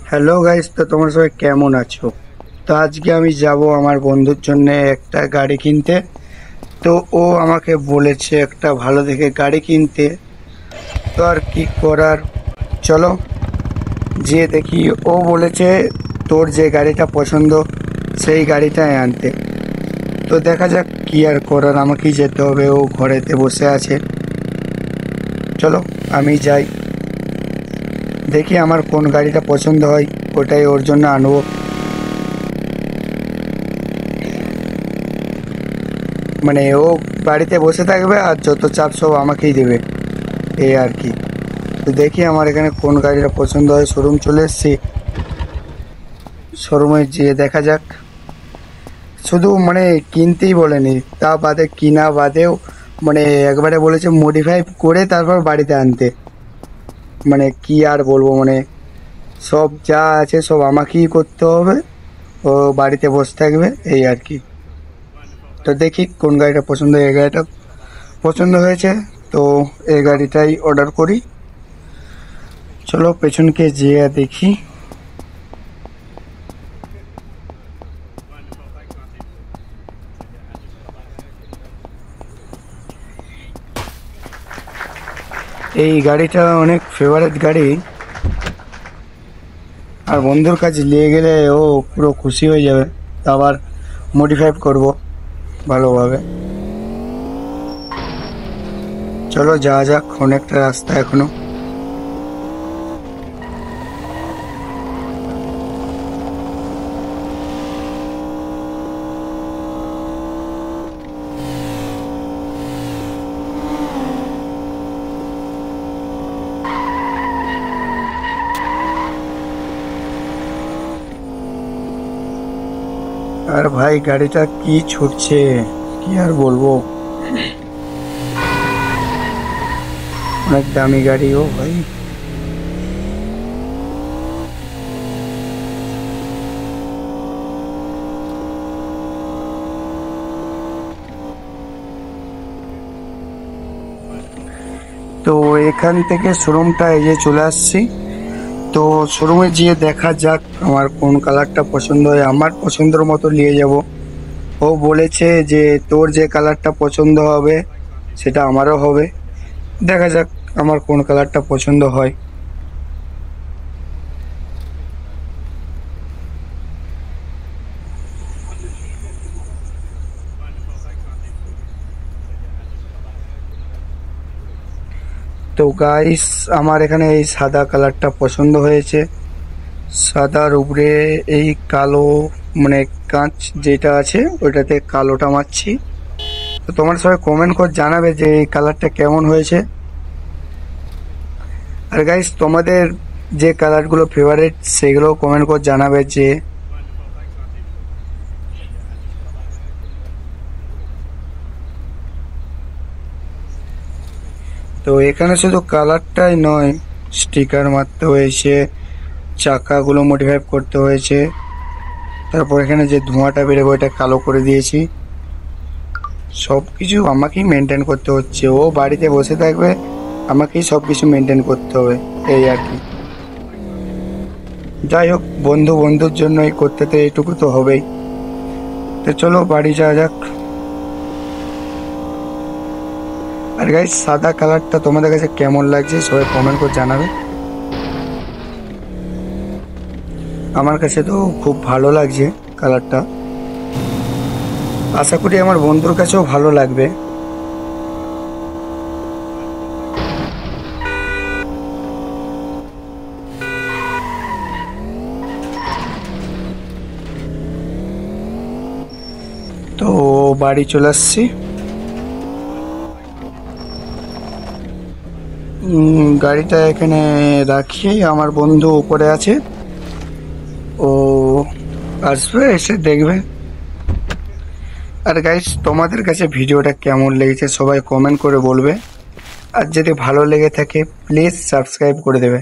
Hello guys, তো তোমরা সবাই কেমন আছো? তো আজকে আমি যাব আমার বন্ধুর জন্য একটা গাড়ি কিনতে। তো ও আমাকে বলেছে একটা ভালো দেখে গাড়ি কিনতে। তো আর কি করার, চলো যে দেখি। ও বলেছে তোর যে গাড়িটা পছন্দ সেই গাড়িটাই আনতে। তো দেখা যাক কি আর করার, আমাকেই যেতে হবে। ও ঘরেতে বসে আছে, চলো আমি যাই, দেখি আমার কোন গাড়িটা পছন্দ হয় ওটাই ওর জন্য আনবো। মানে ও বাড়িতে বসে থাকবে আর যত চাপ সব আমাকেই দেবে, এই আর কি। তো দেখি আমার এখানে কোন গাড়িটা পছন্দ হয়। শোরুম চলে এসেছি, শোরুমে যেয়ে দেখা যাক। শুধু মানে কিনতেই বলেনি, তা বাদে কিনা বাদেও মানে একবারে বলেছে মডিফাই করে তারপর বাড়িতে আনতে। মানে কি আর বলবো, মানে সব যা আছে সব আমাকেই করতে হবে, ও বাড়িতে বসে থাকবে, এই আর কি। তো দেখি কোন গাড়িটা পছন্দ হয়। এই গাড়িটা পছন্দ হয়েছে, তো এই গাড়িটাই অর্ডার করি। চলো পেছনকে যেয়ে দেখি। এই গাড়িটা অনেক ফেভারিট গাড়ি, আর বন্ধুর কাছে নিয়ে গেলে ও পুরো খুশি হয়ে যাবে। আবার মডিফাই করব ভালোভাবে। চলো যাওয়া যাক, অনেকটা রাস্তা এখনো। আর ভাই গাড়িটা কি ছুটছে, কি আর বলবো, অনেক দামি গাড়ি। ও ভাই, তো এখান থেকে শোরুমটা এই যে চলে আসছি। তো শোরুমে গিয়ে দেখা যাক আমার কোন কালারটা পছন্দ হয়, আমার পছন্দের মতো নিয়ে যাব। ও বলেছে যে তোর যে কালারটা পছন্দ হবে সেটা আমারও হবে। দেখা যাক আমার কোন কালারটা পছন্দ হয়। তো গাইস, আমার এখানে এই সাদা কালারটা পছন্দ হয়েছে। সাদার উপরে এই কালো, মানে কাঁচ যেটা আছে ওইটাতে কালোটা মারছি। তো তোমরা সবাই কমেন্ট করে জানাবে যে এই কালারটা কেমন হয়েছে। আর গাইস, তোমাদের যে কালারগুলো ফেভারিট সেগুলো কমেন্ট করে জানাবে যে। তো এখানে শুধু কালারটাই নয়, স্টিকার মারতে হয়েছে, চাকাগুলো মডিফাই করতে হয়েছে, তারপর এখানে যে ধোঁয়াটা বেরোবে ওটা কালো করে দিয়েছি। সব কিছু আমাকেই মেনটেন করতে হচ্ছে, ও বাড়িতে বসে থাকবে, আমাকেই সব কিছু মেনটেন করতে হবে, এই আর কি। যাই হোক, বন্ধু বন্ধুর জন্যই করতে, তো এইটুকু তো হবেই। তো চলো বাড়ি যাওয়া যাক। আর গাইস, সাদা কালারটা তোমাদের কাছে কেমন লাগছে সবাই কমেন্ট করে জানাবে। আমার কাছে তো খুব ভালো লাগছে কালারটা, আশা করি আমার বন্ধুর কাছেও ভালো লাগবে। তো বাড়ি চলে আসছি। গাড়িটা এখানে রাখি, আমার বন্ধু উপরে আছে, ও আসবে, এসে দেখবে। আর গাইস, তোমাদের কাছে ভিডিওটা কেমন লেগেছে সবাই কমেন্ট করে বলবে। আর যদি ভালো লেগে থাকে প্লিজ সাবস্ক্রাইব করে দেবে।